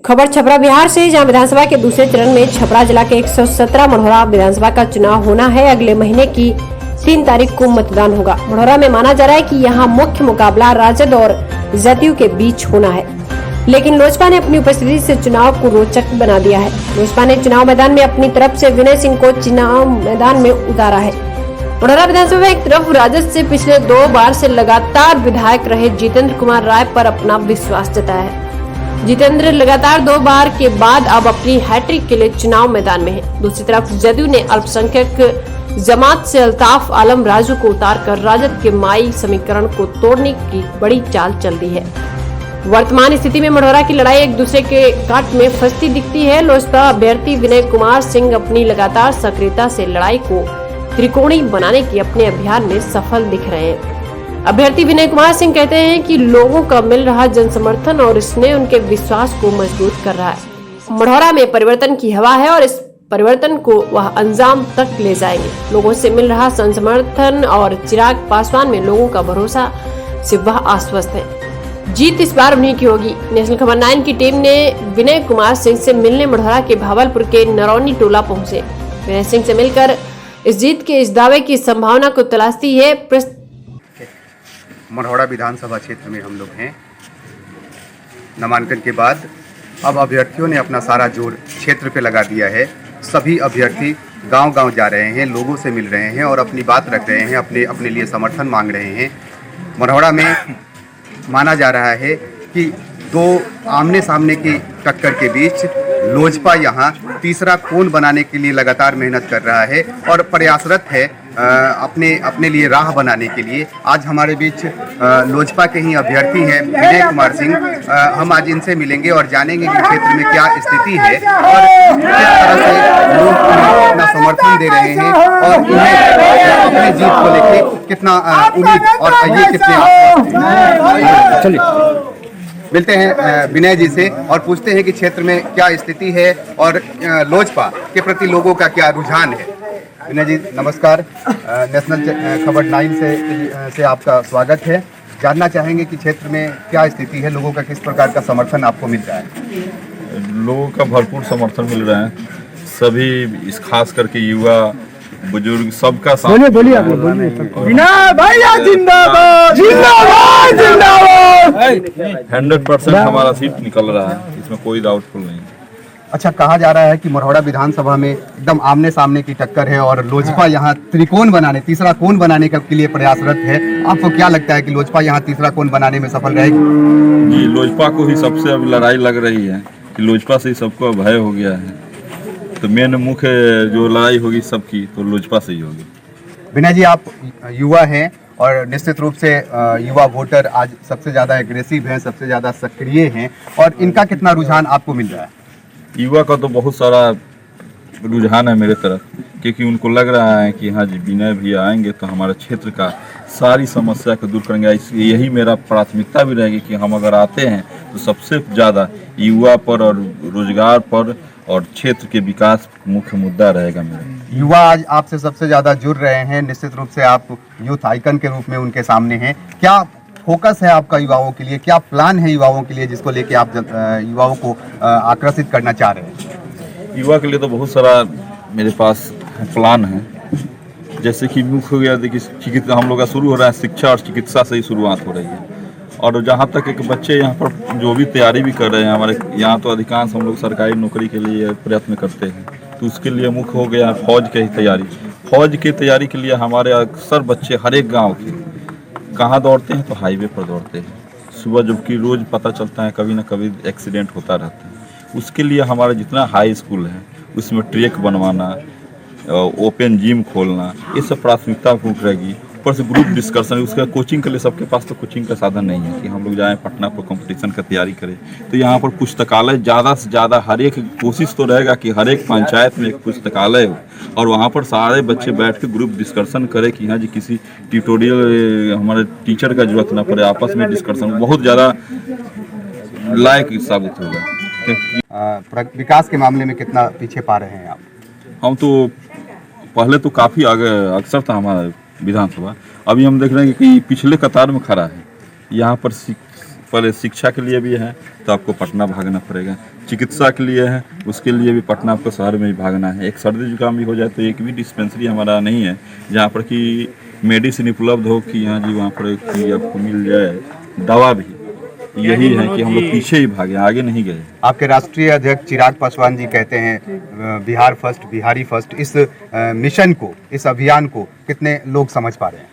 खबर छपरा बिहार से, जहां विधानसभा के दूसरे चरण में छपरा जिला के 117 मढ़ौरा विधानसभा का चुनाव होना है। अगले महीने की 3 तारीख को मतदान होगा। मढ़ौरा में माना जा रहा है कि यहां मुख्य मुकाबला राजद और जदयू के बीच होना है, लेकिन लोजपा ने अपनी उपस्थिति से चुनाव को रोचक बना दिया है। लोजपा ने चुनाव मैदान में अपनी तरफ से विनय सिंह को चुनाव मैदान में उतारा है। मढ़ौरा विधानसभा में एक तरफ राजद से पिछले 2 बार से लगातार विधायक रहे जितेंद्र कुमार राय पर अपना विश्वास जताया है। जितेंद्र लगातार 2 बार के बाद अब अपनी हैट्रिक के लिए चुनाव मैदान में है। दूसरी तरफ जदयू ने अल्पसंख्यक जमात से अल्ताफ आलम राजू को उतारकर राजद के माई समीकरण को तोड़ने की बड़ी चाल चल दी है। वर्तमान स्थिति में मढ़ौरा की लड़ाई एक दूसरे के काट में फंसती दिखती है। लोजपा अभ्यर्थी विनय कुमार सिंह अपनी लगातार सक्रियता से लड़ाई को त्रिकोणीय बनाने की अपने अभियान में सफल दिख रहे हैं। अभ्यर्थी विनय कुमार सिंह कहते हैं कि लोगों का मिल रहा जन समर्थन और इसने उनके विश्वास को मजबूत कर रहा है। मढ़ौरा में परिवर्तन की हवा है और इस परिवर्तन को वह अंजाम तक ले जाएंगे। लोगों से मिल रहा जन समर्थन और चिराग पासवान में लोगों का भरोसा से वह आश्वस्त है। जीत इस बार उन्हीं की होगी। नेशनल खबर 9 की टीम ने विनय कुमार सिंह से मिलने मढ़ौरा के भावलपुर के नरौनी टोला पहुंचे। विनय सिंह से मिलकर इस जीत के इस दावे की संभावना को तलाशती है। मढ़ौरा विधानसभा क्षेत्र में हम लोग हैं। नामांकन के बाद अब अभ्यर्थियों ने अपना सारा जोर क्षेत्र पे लगा दिया है। सभी अभ्यर्थी गांव-गांव जा रहे हैं, लोगों से मिल रहे हैं और अपनी बात रख रहे हैं, अपने लिए समर्थन मांग रहे हैं। मढ़ौरा में माना जा रहा है कि 2 आमने सामने की टक्कर के बीच लोजपा यहाँ तीसरा कोण बनाने के लिए लगातार मेहनत कर रहा है और प्रयासरत है अपने लिए राह बनाने के लिए। आज हमारे बीच लोजपा के ही अभ्यर्थी हैं विनय कुमार सिंह। हम आज इनसे मिलेंगे और जानेंगे कि क्षेत्र में क्या स्थिति है और किस तरह से लोग अपना समर्थन दे रहे हैं और इन्हें अपनी जीत को लेकर कितना उम्मीद और ये कितने चलिए मिलते हैं विनय जी से और पूछते हैं कि क्षेत्र में क्या स्थिति है और लोजपा के प्रति लोगों का क्या रुझान है। विनय जी नमस्कार। नेशनल खबर 9 से आपका स्वागत है। जानना चाहेंगे कि क्षेत्र में क्या स्थिति है, लोगों का किस प्रकार का समर्थन आपको मिल रहा है। लोगों का भरपूर समर्थन मिल रहा है। सभी इस खास करके युवा बुजुर्ग सबका साथ। बोलिए आप बोलिए। भैया जिंदाबाद जिंदाबाद जिंदाबाद। 100% हमारा सीट निकल रहा है, इसमें कोई डाउटफुल नहीं। अच्छा, कहा जा रहा है कि मढ़ौरा विधानसभा में एकदम आमने सामने की टक्कर है और लोजपा यहाँ त्रिकोण बनाने, तीसरा कोण बनाने के लिए प्रयासरत है। आपको क्या लगता है कि लोजपा यहाँ तीसरा कोण बनाने में सफल रहेगी? जी, लोजपा को ही सबसे अब लड़ाई लग रही है कि लोजपा से ही सबको भय हो गया है, तो मेन मुख्य जो लड़ाई होगी सबकी तो लोजपा से ही होगी। विनय जी, आप युवा हैं और निश्चित रूप से युवा वोटर आज सबसे ज़्यादा एग्रेसिव हैं, सबसे ज़्यादा सक्रिय हैं और इनका कितना रुझान आपको मिल रहा है? युवा का तो बहुत सारा रुझान है मेरे तरफ, क्योंकि उनको लग रहा है कि हाँ जी विनय भी आएंगे तो हमारे क्षेत्र का सारी समस्या को दूर करेंगे। इसलिए यही मेरा प्राथमिकता भी रहेगी कि हम अगर आते हैं तो सबसे ज़्यादा युवा पर और रोजगार पर और क्षेत्र के विकास मुख्य मुद्दा रहेगा मेरा। युवा आज आपसे सबसे ज़्यादा जुड़ रहे हैं, निश्चित रूप से आप यूथ आइकन के रूप में उनके सामने हैं। क्या फोकस है आपका युवाओं के लिए, क्या प्लान है युवाओं के लिए जिसको लेके आप युवाओं को आकर्षित करना चाह रहे हैं? युवा के लिए तो बहुत सारा मेरे पास प्लान है। जैसे कि मुख्य हो गया, देखिए चिकित्सा हम लोग का शुरू हो रहा है, शिक्षा और चिकित्सा से ही शुरुआत हो रही है। और जहाँ तक एक बच्चे यहाँ पर जो भी तैयारी भी कर रहे हैं, हमारे यहाँ तो अधिकांश हम लोग सरकारी नौकरी के लिए प्रयत्न करते हैं, तो उसके लिए मुख्य हो गया फौज की तैयारी। फौज की तैयारी के लिए हमारे अक्सर बच्चे हर एक गाँव के कहाँ दौड़ते हैं, तो हाईवे पर दौड़ते हैं सुबह, जबकि रोज़ पता चलता है कभी ना कभी एक्सीडेंट होता रहता है। उसके लिए हमारा जितना हाई स्कूल है उसमें ट्रैक बनवाना, ओपन जिम खोलना, ये सब प्राथमिकता रहेगी। ऊपर से ग्रुप डिस्कशन, उसका कोचिंग के लिए सबके पास तो कोचिंग का साधन नहीं है कि हम लोग जाएँ पटना पर कंपटीशन का तैयारी करें। तो यहाँ पर पुस्तकालय ज़्यादा से ज़्यादा हर एक कोशिश तो रहेगा कि हर एक पंचायत में एक पुस्तकालय हो और वहाँ पर सारे बच्चे बैठ के ग्रुप डिस्कशन करें कि हाँ जी किसी ट्यूटोरियल हमारे टीचर का जरूरत ना पड़े, आपस में डिस्कशन बहुत ज़्यादा लायक साबित होगा। विकास के मामले में कितना पीछे पा रहे हैं आप? हम तो पहले तो काफ़ी आगे अक्सर था हमारा विधानसभा, अभी हम देख रहे हैं कि पिछले कतार में खड़ा है। यहाँ पर पहले शिक्षा के लिए भी है तो आपको पटना भागना पड़ेगा, चिकित्सा के लिए है, उसके लिए भी पटना आपको शहर में ही भागना है। एक सर्दी जुकाम भी हो जाए तो एक भी डिस्पेंसरी हमारा नहीं है जहाँ पर कि मेडिसिन उपलब्ध हो कि हाँ जी वहाँ पर कि आपको मिल जाए दवा भी। यही है कि हम लोग पीछे ही भागे, आगे नहीं गए। आपके राष्ट्रीय अध्यक्ष चिराग पासवान जी कहते हैं बिहार फर्स्ट, बिहारी फर्स्ट। इस मिशन को, इस अभियान को कितने लोग समझ पा रहे हैं?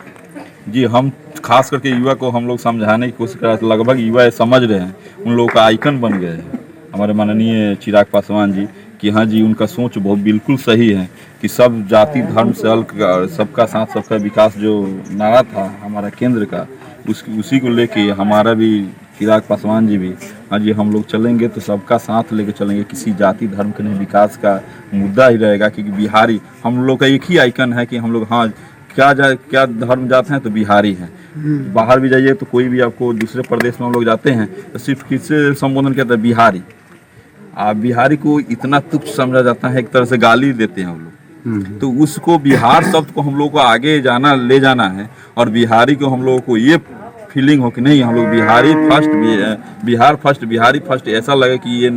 जी, हम खास करके युवा को हम लोग समझाने की कोशिश कर रहे हैं। लगभग युवा समझ रहे हैं, उन लोगों का आइकन बन गए हैं हमारे माननीय चिराग पासवान जी कि हाँ जी उनका सोच बहुत बिल्कुल सही है कि सब जाति धर्म से अलग, सबका साथ सबका विकास जो नारा था हमारा केंद्र का, उसी को लेके हमारा भी चिराग पासवान जी भी हाँ जी हम लोग चलेंगे तो सबका साथ लेके चलेंगे। किसी जाति धर्म के नहीं, विकास का मुद्दा ही रहेगा क्योंकि बिहारी हम लोग का एक ही आइकन है कि हम लोग हाँ क्या धर्म जाते हैं तो बिहारी हैं। बाहर भी जाइए तो कोई भी आपको दूसरे प्रदेश में हम लोग जाते हैं तो सिर्फ किससे संबोधन करते हैं? बिहारी। बिहारी को इतना तुच्छ समझा जाता है, एक तरह से गाली देते हैं हम लोग। तो उसको बिहार शब्द को हम लोग को आगे ले जाना है और बिहारी को हम लोगों को ये फीलिंग हो कि नहीं हम लोग Bihari first, Bihar first, Bihari first, ऐसा लगे कि ये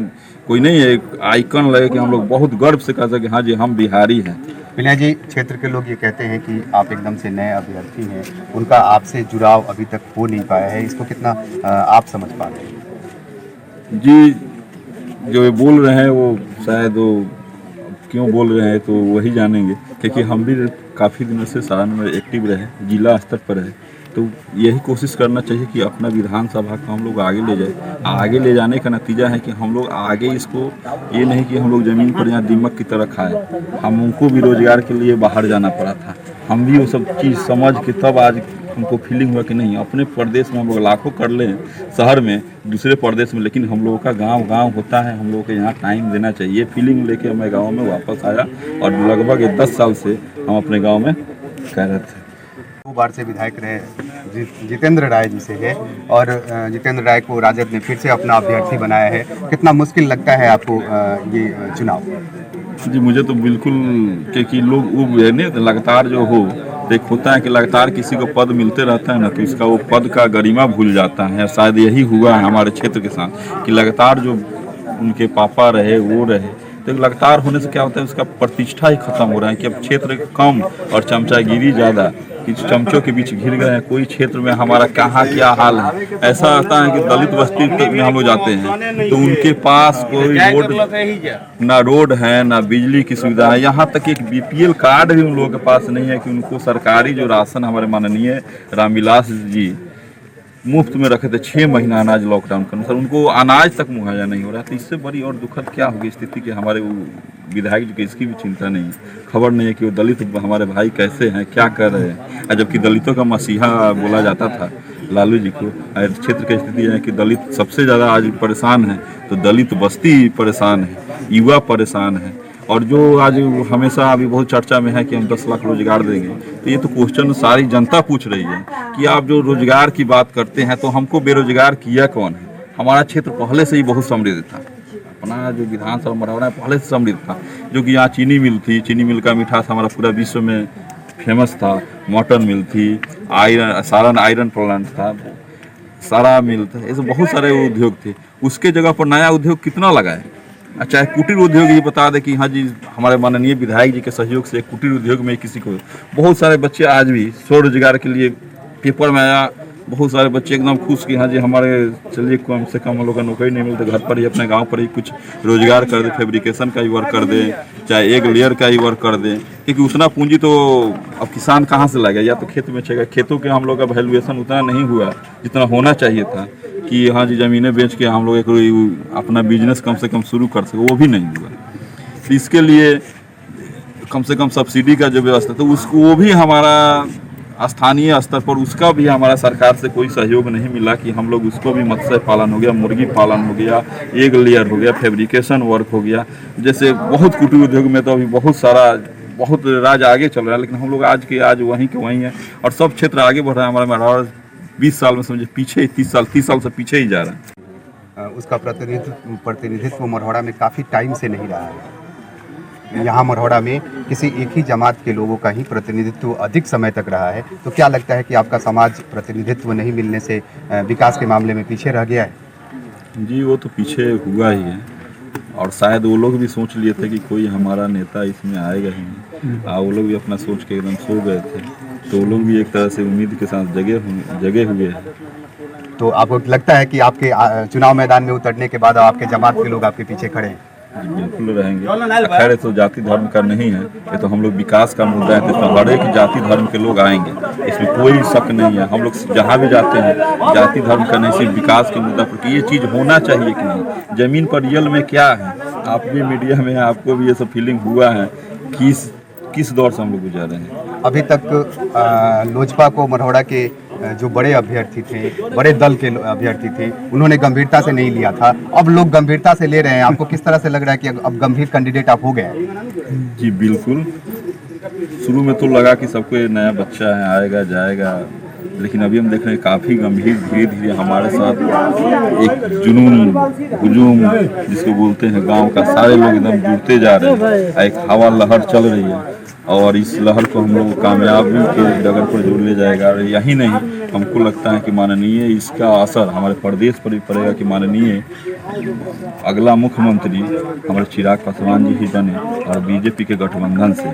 कोई नहीं है, एक आइकन लगे कि हम लोग बहुत गर्व से कह सके हाँ जी हम बिहारी हैं। विनय जी, क्षेत्र के लोग ये कहते हैं कि आप एकदम से नए अभ्यर्थी हैं, उनका आपसे जुड़ाव अभी तक हो नहीं पाया है, इसको कितना आप समझ पा रहे हैं? जी, जो ये बोल रहे हैं वो शायद वो क्यों बोल रहे हैं तो वही जानेंगे, क्योंकि हम भी काफ़ी दिनों से सारण में एक्टिव रहे, जिला स्तर पर रहे, तो यही कोशिश करना चाहिए कि अपना विधानसभा को हम लोग आगे ले जाए। आगे ले जाने का नतीजा है कि हम लोग आगे इसको ये नहीं कि हम लोग ज़मीन पर यहाँ दीमक की तरह खाए। हमको भी रोजगार के लिए बाहर जाना पड़ा था, हम भी वो सब चीज़ समझ के तब आज हमको फीलिंग हुआ कि नहीं अपने प्रदेश में हम लोग लाखों कर लें शहर में, दूसरे प्रदेश में, लेकिन हम लोगों का गांव होता है, हम लोगों को यहाँ टाइम देना चाहिए। फीलिंग लेके मैं गांव में वापस आया और लगभग 10 साल से हम अपने गांव में कह रहे थे। 2 बार से विधायक रहे जितेंद्र राय जी से है और जितेंद्र राय को राजद ने फिर से अपना अभ्यर्थी बनाया है। कितना मुश्किल लगता है आपको ये चुनाव? जी, मुझे तो बिल्कुल, क्योंकि लोग वो लगातार जो हो देख होता है कि लगातार किसी को पद मिलते रहता है ना तो इसका वो पद का गरिमा भूल जाता है। शायद यही हुआ है हमारे क्षेत्र के साथ कि लगातार जो उनके पापा रहे वो रहे, तो लगातार होने से क्या होता है उसका प्रतिष्ठा ही खत्म हो रहा है कि अब क्षेत्र कम और चमचागिरी ज़्यादा, कि चमचों के बीच घिर गए हैं। कोई क्षेत्र में हमारा कहाँ क्या हाल है, ऐसा आता है कि दलित बस्ती में हम लोग जाते हैं तो उनके पास कोई ना रोड है ना बिजली की सुविधा है, यहाँ तक एक BPL कार्ड भी उन लोगों के पास नहीं है कि उनको सरकारी जो राशन हमारे माननीय रामविलास जी मुफ्त में रखे थे 6 महीना अनाज लॉकडाउन के अनुसार, उनको अनाज तक मुहैया नहीं हो रहा। तो इससे बड़ी और दुखद क्या होगी स्थिति कि हमारे विधायक जी की इसकी भी चिंता नहीं है, खबर नहीं है कि वो दलित हमारे भाई कैसे हैं, क्या कर रहे हैं। जबकि दलितों का मसीहा बोला जाता था लालू जी को। क्षेत्र की स्थिति है कि दलित सबसे ज़्यादा आज परेशान है, तो दलित बस्ती परेशान है, युवा परेशान है। और जो आज हमेशा अभी बहुत चर्चा में है कि हम 10 लाख रोजगार देंगे, तो ये तो क्वेश्चन सारी जनता पूछ रही है कि आप जो रोजगार की बात करते हैं तो हमको बेरोजगार किया कौन है? हमारा क्षेत्र पहले से ही बहुत समृद्ध था, अपना जो विधानसभा मढ़ौरा पहले से समृद्ध था, जो कि यहाँ चीनी मिल थी, चीनी मिल का मिठास हमारा पूरा विश्व में फेमस था, मटन मिल थी, सारण आयरन प्लांट था, सारा मिल था, ऐसे बहुत सारे उद्योग थे। उसके जगह पर नया उद्योग कितना लगाए? अच्छा, कुटीर उद्योग ये बता दें कि हाँ जी हमारे माननीय विधायक जी के सहयोग से कुटीर उद्योग में किसी को बहुत सारे बच्चे आज भी स्वरोजगार के लिए पेपर में आया, बहुत सारे बच्चे एकदम खुश कि हाँ जी हमारे चलिए कम से कम हम लोग का नौकरी नहीं मिलती, घर पर ही अपने गांव पर ही कुछ रोजगार कर दे, फैब्रिकेशन का ही वर्क कर दे, चाहे एक लेयर का ही वर्क कर दे, क्योंकि उतना पूंजी तो अब किसान कहाँ से लाएगा, या तो खेत में चाहिए। खेतों के हम लोग का वैल्यूएशन उतना नहीं हुआ जितना होना चाहिए था कि हाँ जी ज़मीनें बेच के हम लोग एक अपना बिजनेस कम से कम शुरू कर सके, वो भी नहीं हुआ। तो इसके लिए कम से कम सब्सिडी का जो व्यवस्था तो उसको वो भी हमारा स्थानीय स्तर पर उसका भी हमारा सरकार से कोई सहयोग नहीं मिला कि हम लोग उसको भी मत्स्य पालन हो गया, मुर्गी पालन हो गया, एक लेयर हो गया, फैब्रिकेशन वर्क हो गया, जैसे बहुत कुटीर उद्योग में तो अभी बहुत सारा बहुत राज्य आगे चल रहा है, लेकिन हम लोग आज वहीं के वहीं हैं और सब क्षेत्र आगे बढ़ रहा है। हमारा मढ़ौरा 20 साल में समझे पीछे 30 साल से पीछे ही जा रहा है। उसका प्रतिनिधित्व मढ़ौरा में काफ़ी टाइम से नहीं रहा है। यहाँ मढ़ौरा में किसी एक ही जमात के लोगों का ही प्रतिनिधित्व अधिक समय तक रहा है, तो क्या लगता है कि आपका समाज प्रतिनिधित्व नहीं मिलने से विकास के मामले में पीछे रह गया है? जी, वो तो पीछे हुआ ही है, और शायद वो लोग भी सोच लिए थे कि कोई हमारा नेता इसमें आएगा ही नहीं, वो लोग भी अपना सोच के एकदम सो गए थे। तो वो लोग भी एक तरह से उम्मीद के साथ जगे हुए हैं। तो आपको लगता है कि आपके चुनाव मैदान में उतरने के बाद आपके जमात के लोग आपके पीछे खड़े हैं? जी बिल्कुल रहेंगे। खैर तो जाति धर्म का नहीं है, ये तो हम लोग विकास का मुद्दा है, तो इसमें हर एक जाति धर्म के लोग आएंगे, इसमें कोई शक नहीं है। हम लोग जहाँ भी जाते हैं जाति धर्म का नहीं, सिर्फ विकास के मुद्दा पर कि ये चीज़ होना चाहिए कि नहीं। ज़मीन पर रियल में क्या है, आप भी मीडिया में आपको भी ये सब फीलिंग हुआ है, किस दौर से हम लोग गुजर रहे हैं। अभी तक लोजपा को मरहौड़ा के जो बड़े अभ्यर्थी थे, बड़े दल के अभ्यर्थी थे, उन्होंने गंभीरता से नहीं लिया था। अब लोग गंभीरता से ले रहे हैं। आपको किस तरह से लग रहा है कि अब गंभीर कैंडिडेट आप हो गए हैं? जी बिल्कुल। शुरू में तो लगा कि सबको नया बच्चा है, आएगा जाएगा, लेकिन अभी हम देख रहे हैं काफ़ी गंभीर, धीरे धीरे हमारे साथ एक जुनून हुजूम जिसको बोलते हैं गांव का, सारे लोग एकदम जुड़ते जा रहे हैं। एक हवा लहर चल रही है और इस लहर को हम लोग कामयाबी के डगर पर जोड़ ले जाएगा। और यही नहीं, हमको लगता है कि माननीय इसका असर हमारे प्रदेश पर भी पड़ेगा कि माननीय अगला मुख्यमंत्री हमारे चिराग पासवान जी ही बने और बीजेपी के गठबंधन से।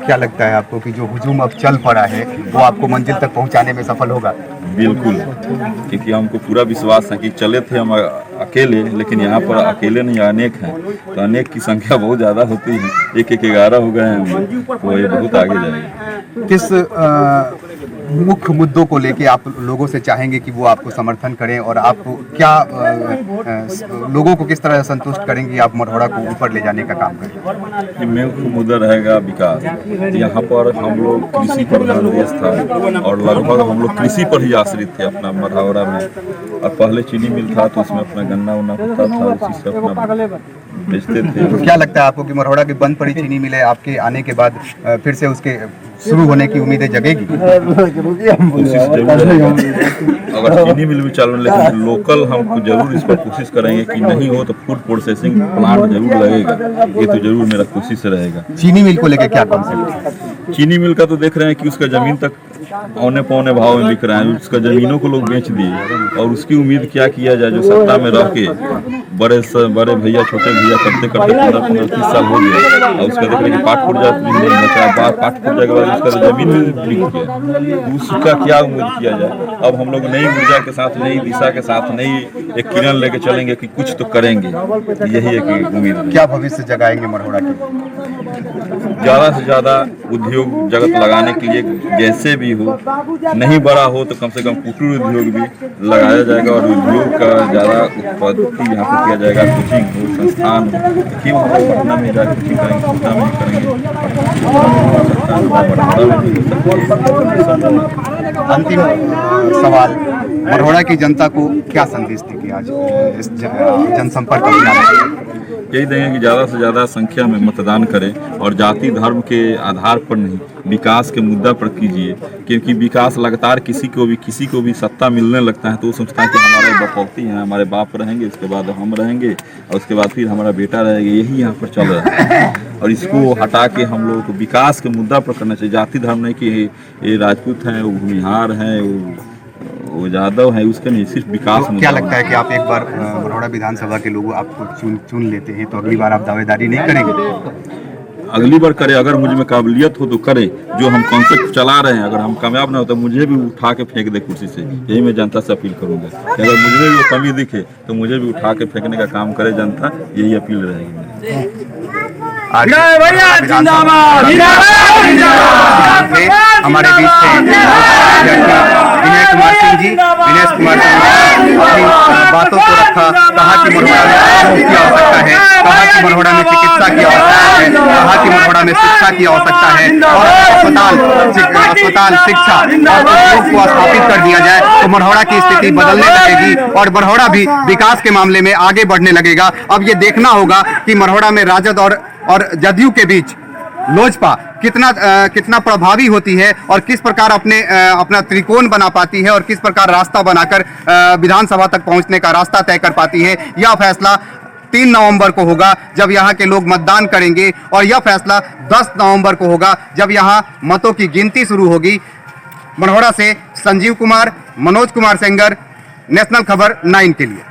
क्या लगता है आपको कि जो हुजूम अब चल पड़ा है वो आपको मंजिल तक पहुंचाने में सफल होगा? बिल्कुल, क्योंकि हमको पूरा विश्वास है कि चले थे हम अकेले, लेकिन यहाँ पर अकेले नहीं अनेक हैं, तो अनेक की संख्या बहुत ज़्यादा होती है। 1-11 हो गए हैं, तो ये बहुत आगे जाएगा। किस मुख्य मुद्दों को लेके आप लोगों से चाहेंगे कि वो आपको समर्थन करें, और आप क्या लोगों को किस तरह संतुष्ट करेंगे आप मरहौड़ा को ऊपर ले जाने का काम करें? मुख्य मुद्दा रहेगा विकास। यहाँ पर हम लोग कृषि प्रधान देश था और लगभग हम लोग कृषि पर ही आश्रित थे अपना मरहौड़ा में। और पहले चीनी मिल था तो उसमें अपना गन्ना उन्ना होता था, उसी से अपना बेचते थे। तो क्या लगता है आपको कि मरहौड़ा की बंद पड़ी चीनी मिल है, आपके आने के बाद फिर से उसके शुरू होने की उम्मीदें जगेगी? कोशिश जरूर रहेगा। अगर चीनी मिल भी चालू, लेकिन लोकल हम जरूर इस पर कोशिश करेंगे कि नहीं हो तो फूड प्रोसेसिंग प्लांट जरूर लगेगा, ये तो जरूर मेरा कोशिश रहेगा। चीनी मिल को लेकर क्या कॉन्सेप्ट है? चीनी मिल का तो देख रहे हैं कि उसका जमीन तक औने पौने भाव में बिक रहा है, उसका जमीनों को लोग बेच दिए और उसकी उम्मीद क्या किया जाए। जो सत्ता में रह के बड़े भैया छोटे भैया करते 15-30 साल हो गए और उसका देख रहे हैं कि पाट फूट जाए, पाट फूट जाए के बाद उसका जमीन में बिक गया, उसका क्या उम्मीद किया जाए। अब हम लोग नई ऊर्जा के साथ, नई दिशा के साथ, नई एक किरण लेके चलेंगे कि कुछ तो करेंगे, यही एक उम्मीद है। क्या भविष्य जगाएंगे मरहौड़ा के? ज़्यादा से ज़्यादा उद्योग जगत लगाने के लिए, जैसे भी हो, नहीं बड़ा हो तो कम से कम कुटीर उद्योग भी लगाया जाएगा और उद्योग का ज़्यादा उत्पत्ति यहाँ पर किया जाएगा। कोचिंग हो, संस्थान हो, कि हम लोग पटना में जाकर कोचिंग करेंगे, पटना में करेंगे। अंतिम सवाल, मरहौड़ा की जनता को क्या संदेश देगी आज इस जनसंपर्क अभियान? यही देंगे कि ज़्यादा से ज़्यादा संख्या में मतदान करें और जाति धर्म के आधार पर नहीं, विकास के मुद्दा पर कीजिए। क्योंकि विकास लगातार किसी को भी सत्ता मिलने लगता है तो वो सोचता है कि हमारे बपौती हैं, हमारे बाप रहेंगे, उसके बाद हम रहेंगे और उसके बाद फिर हमारा बेटा रहेगा, यही यहाँ पर चल रहा है। और इसको हटा के हम लोगों को विकास के मुद्दा पर करना चाहिए। जाति धर्म नहीं कि ये राजपूत हैं, वो भूमिहार हैं, वो यादव है, उसका नहीं, सिर्फ विकास। क्या लगता है कि आप एक बार मरहौड़ा विधानसभा के लोग आपको चुन लेते हैं तो अगली बार आप दावेदारी नहीं करेंगे? अगली बार करें, अगर मुझ में काबिलियत हो तो करें। जो हम कॉन्सेप्ट चला रहे हैं, अगर हम कामयाब ना हो तो मुझे भी उठा के फेंक दे कुर्सी से। यही मैं जनता से अपील करूंगा कि अगर मुझे भी कमी दिखे तो मुझे भी उठा के फेंकने का काम करे जनता, यही अपील रहेगी। हमारे बीच विनय कुमार सिंह जी, दिनेश कुमार सिंह जी अपनी बातों को रखा, कहा कि मरहौड़ा में चिकित्सा की आवश्यकता है, कहा कि मरहौड़ा में शिक्षा की आवश्यकता है और अस्पताल शिक्षा और को स्थापित कर दिया जाए तो मरहौड़ा की स्थिति बदलने लगेगी और मरहौड़ा भी विकास के मामले में आगे बढ़ने लगेगा। अब ये देखना होगा कि मरहौड़ा में राजद और जदयू के बीच लोजपा कितना प्रभावी होती है और किस प्रकार अपना त्रिकोण बना पाती है और किस प्रकार रास्ता बनाकर विधानसभा तक पहुंचने का रास्ता तय कर पाती है। यह फैसला 3 नवंबर को होगा जब यहाँ के लोग मतदान करेंगे और यह फैसला 10 नवंबर को होगा जब यहाँ मतों की गिनती शुरू होगी। मरहौड़ा से संजीव कुमार, मनोज कुमार सेंगर, नेशनल खबर 9 के लिए।